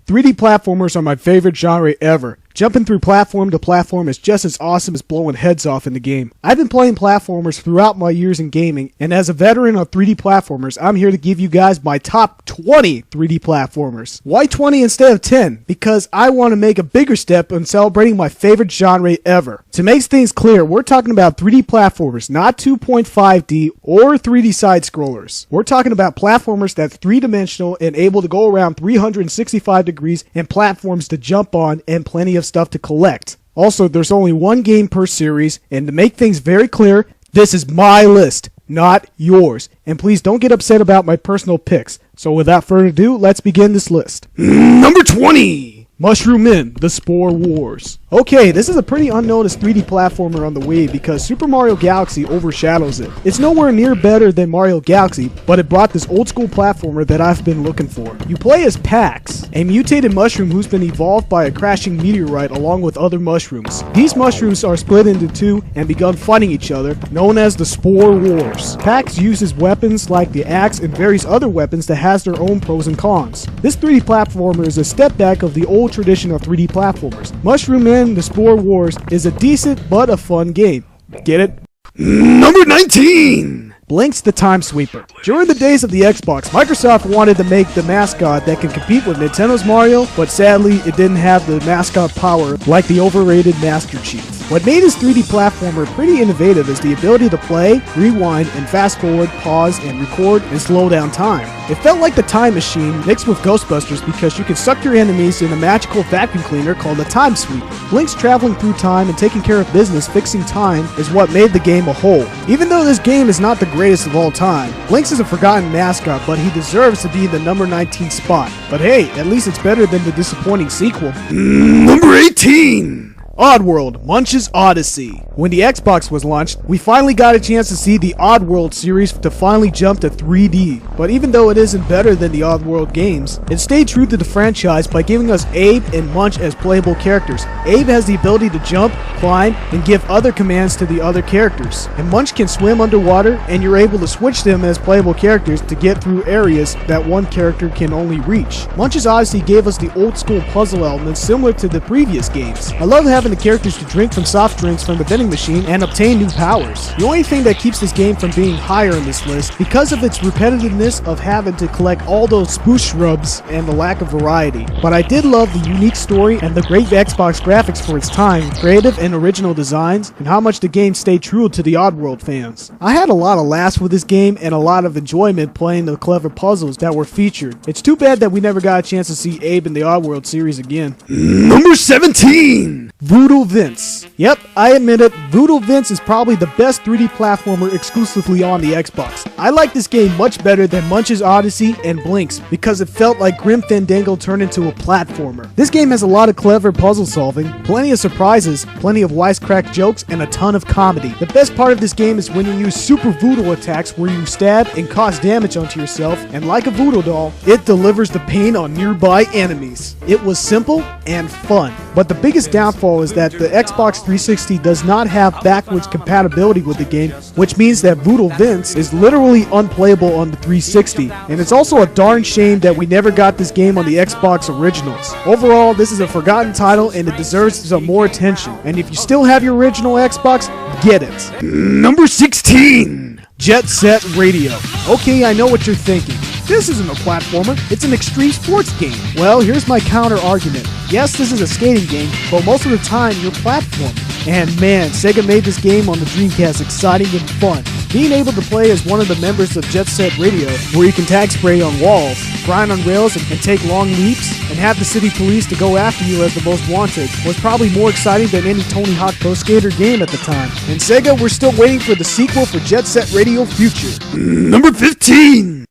3D platformers are my favorite genre ever. Jumping through platform to platform is just as awesome as blowing heads off in the game. I've been playing platformers throughout my years in gaming, and as a veteran of 3D platformers, I'm here to give you guys my top 20 3D platformers. Why 20 instead of 10? Because I want to make a bigger step in celebrating my favorite genre ever. To make things clear, we're talking about 3D platformers, not 2.5D or 3D side-scrollers. We're talking about platformers that's three-dimensional and able to go around 365 degrees and platforms to jump on and plenty of stuff to collect. Also, there's only one game per series, and to make things very clear, this is my list, not yours. And please don't get upset about my personal picks. So without further ado, let's begin this list. Number 20! Mushroom Men, The Spore Wars. Okay, this is a pretty unnoticed 3D platformer on the Wii because Super Mario Galaxy overshadows it. It's nowhere near better than Mario Galaxy, but it brought this old school platformer that I've been looking for. You play as Pax, a mutated mushroom who's been evolved by a crashing meteorite along with other mushrooms. These mushrooms are split into two and begun fighting each other, known as the Spore Wars. Pax uses weapons like the axe and various other weapons that has their own pros and cons. This 3D platformer is a step back of the old tradition of 3D platformers. Mushroom Men, The Spore Wars is a decent but a fun game. Get it? Number 19! Blinx the Time Sweeper. During the days of the Xbox, Microsoft wanted to make the mascot that can compete with Nintendo's Mario, but sadly it didn't have the mascot power like the overrated Master Chief. What made this 3D platformer pretty innovative is the ability to play, rewind, and fast forward, pause, and record, and slow down time. It felt like the Time Machine mixed with Ghostbusters because you can suck your enemies in a magical vacuum cleaner called the Time Sweeper. Blinx traveling through time and taking care of business fixing time is what made the game a whole. Even though this game is not the greatest of all time, Blinx is a forgotten mascot, but he deserves to be in the number 19 spot. But hey, at least it's better than the disappointing sequel. Number 18! Oddworld, Munch's Odyssey. When the Xbox was launched, we finally got a chance to see the Oddworld series to finally jump to 3D. But even though it isn't better than the Oddworld games, it stayed true to the franchise by giving us Abe and Munch as playable characters. Abe has the ability to jump, climb, and give other commands to the other characters. And Munch can swim underwater, and you're able to switch them as playable characters to get through areas that one character can only reach. Munch's Odyssey gave us the old school puzzle elements similar to the previous games. I love having the characters to drink from soft drinks from the vending machine and obtain new powers. The only thing that keeps this game from being higher in this list because of its repetitiveness of having to collect all those spoosh shrubs and the lack of variety. But I did love the unique story and the great Xbox graphics for its time, creative and original designs, and how much the game stayed true to the Oddworld fans. I had a lot of laughs with this game and a lot of enjoyment playing the clever puzzles that were featured. It's too bad that we never got a chance to see Abe in the Oddworld series again. Number 17! Voodoo Vince. Yep, I admit it, Voodoo Vince is probably the best 3D platformer exclusively on the Xbox. I like this game much better than Munch's Odyssey and Blinx because it felt like Grim Fandango turned into a platformer. This game has a lot of clever puzzle solving, plenty of surprises, plenty of wisecrack jokes, and a ton of comedy. The best part of this game is when you use super voodoo attacks where you stab and cause damage onto yourself, and like a voodoo doll, it delivers the pain on nearby enemies. It was simple and fun, but the biggest downfall is that the Xbox 360 does not have backwards compatibility with the game, which means that Voodoo Vince is literally unplayable on the 360, and it's also a darn shame that we never got this game on the Xbox originals. Overall, this is a forgotten title and it deserves some more attention, and if you still have your original Xbox, get it. Number 16! Jet Set Radio. Okay, I know what you're thinking. This isn't a platformer, it's an extreme sports game. Well, here's my counter argument. Yes, this is a skating game, but most of the time you're platforming. And man, Sega made this game on the Dreamcast exciting and fun. Being able to play as one of the members of Jet Set Radio, where you can tag spray on walls, grind on rails and take long leaps, and have the city police to go after you as the most wanted, was probably more exciting than any Tony Hawk Pro Skater game at the time. And Sega, we're still waiting for the sequel for Jet Set Radio Future. Number 15!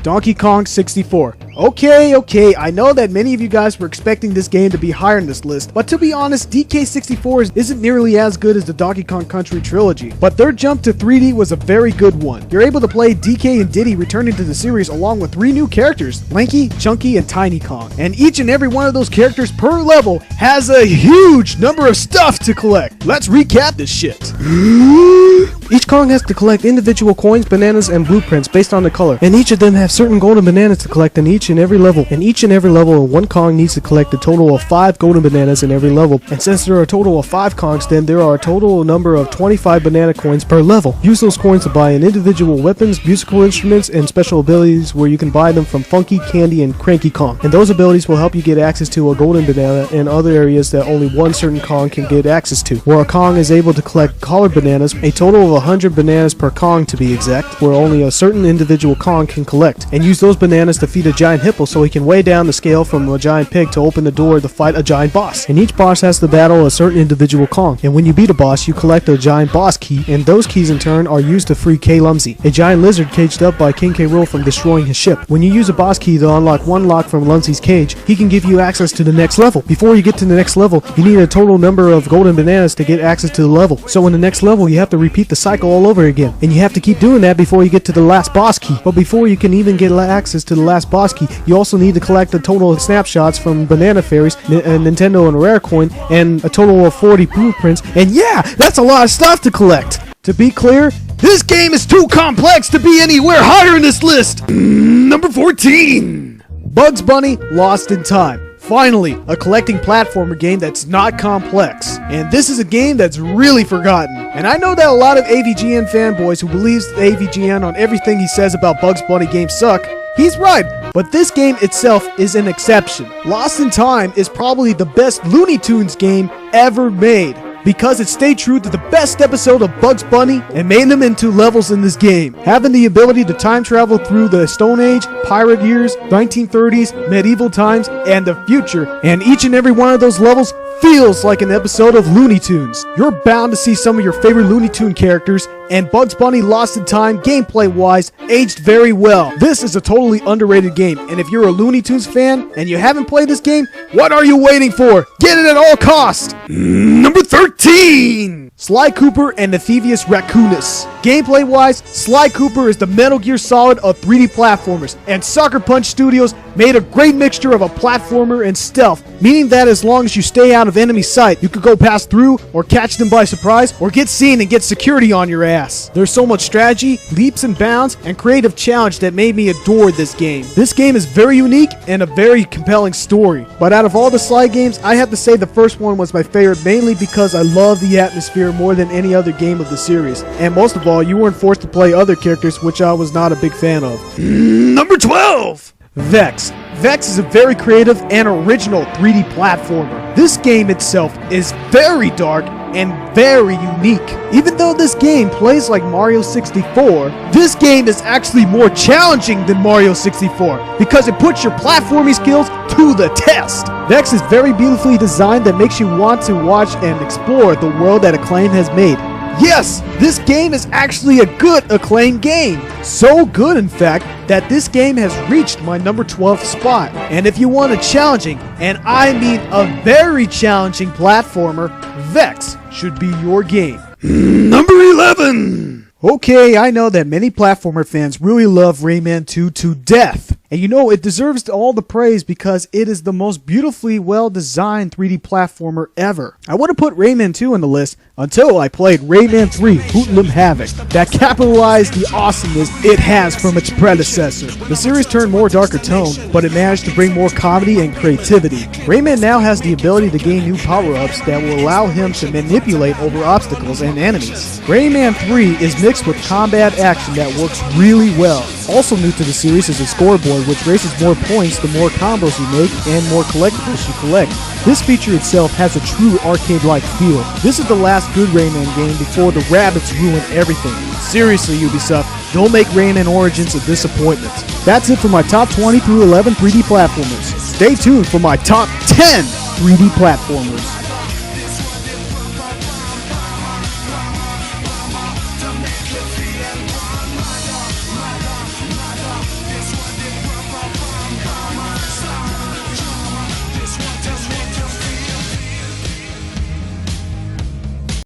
Donkey Kong 64. Okay, I know that many of you guys were expecting this game to be higher in this list, but to be honest, DK64 isn't nearly as good as the Donkey Kong Country trilogy, but their jump to 3D was a very good one. You're able to play DK and Diddy returning to the series along with 3 new characters, Lanky, Chunky, and Tiny Kong, and each and every one of those characters per level has a huge number of stuff to collect. Let's recap this shit. Each Kong has to collect individual coins, bananas, and blueprints based on the color, and each of them have certain golden bananas to collect in each, each and every level. In each and every level, one Kong needs to collect a total of 5 golden bananas in every level. And since there are a total of 5 Kongs, then there are a total number of 25 banana coins per level. Use those coins to buy individual weapons, musical instruments, and special abilities where you can buy them from Funky, Candy, and Cranky Kong. And those abilities will help you get access to a golden banana in other areas that only one certain Kong can get access to. Where a Kong is able to collect colored bananas, a total of 100 bananas per Kong to be exact, where only a certain individual Kong can collect. And use those bananas to feed a giant hippo so he can weigh down the scale from a giant pig to open the door to fight a giant boss. And each boss has to battle a certain individual Kong. And when you beat a boss, you collect a giant boss key, and those keys in turn are used to free K. Lumsy, a giant lizard caged up by King K. Rool from destroying his ship. When you use a boss key to unlock one lock from Lumsy's cage, he can give you access to the next level. Before you get to the next level, you need a total number of golden bananas to get access to the level. So in the next level, you have to repeat the cycle all over again. And you have to keep doing that before you get to the last boss key. But before you can even get access to the last boss key, you also need to collect a total of snapshots from Banana Fairies, Nintendo and a rare coin, and a total of 40 blueprints. And yeah, that's a lot of stuff to collect. To be clear, this game is too complex to be anywhere higher in this list. Number 14. Bugs Bunny Lost in Time. Finally, a collecting platformer game that's not complex. And this is a game that's really forgotten. And I know that a lot of AVGN fanboys who believes AVGN on everything he says about Bugs Bunny games suck. He's right, but this game itself is an exception. Lost in Time is probably the best Looney Tunes game ever made, because it stayed true to the best episode of Bugs Bunny and made them into levels in this game. Having the ability to time travel through the Stone Age, pirate years, 1930s, medieval times, and the future, and each and every one of those levels feels like an episode of Looney Tunes. You're bound to see some of your favorite Looney Tune characters, and Bugs Bunny Lost in Time, gameplay-wise, aged very well. This is a totally underrated game, and if you're a Looney Tunes fan and you haven't played this game, what are you waiting for? Get it at all costs! Number 13! Sly Cooper and the Thievius Raccoonus. Gameplay-wise, Sly Cooper is the Metal Gear Solid of 3D platformers, and Sucker Punch Studios made a great mixture of a platformer and stealth, meaning that as long as you stay out of enemy sight, you could go pass through, or catch them by surprise, or get seen and get security on your ass. There's so much strategy, leaps and bounds, and creative challenge that made me adore this game. This game is very unique and a very compelling story. But out of all the Sly games, I have to say the first one was my favorite, mainly because I love the atmosphere more than any other game of the series. And most of all, you weren't forced to play other characters, which I was not a big fan of. Number 12! Vex. Vex is a very creative and original 3D platformer. This game itself is very dark and very unique. Even though this game plays like Mario 64, this game is actually more challenging than Mario 64 because it puts your platforming skills to the test. Vex is very beautifully designed that makes you want to watch and explore the world that Acclaim has made. Yes, this game is actually a good Acclaim game. So good, in fact, that this game has reached my number 12 spot. And if you want a challenging, and I mean a very challenging platformer, Vex should be your game. Number 11! Okay, I know that many platformer fans really love Rayman 2 to death. And you know, it deserves all the praise because it is the most beautifully well-designed 3D platformer ever. I would have put Rayman 2 on the list until I played Rayman 3 Hoodlum Havoc, that capitalized the awesomeness it has from its predecessor. The series turned more darker tone, but it managed to bring more comedy and creativity. Rayman now has the ability to gain new power-ups that will allow him to manipulate over obstacles and enemies. Rayman 3 is mixed with combat action that works really well. Also new to the series is a scoreboard, which raises more points the more combos you make and more collectibles you collect. This feature itself has a true arcade-like feel. This is the last good Rayman game before the rabbits ruin everything. Seriously, Ubisoft, don't make Rayman Origins a disappointment. That's it for my top 20 through 11 3D platformers. Stay tuned for my top 10 3D platformers.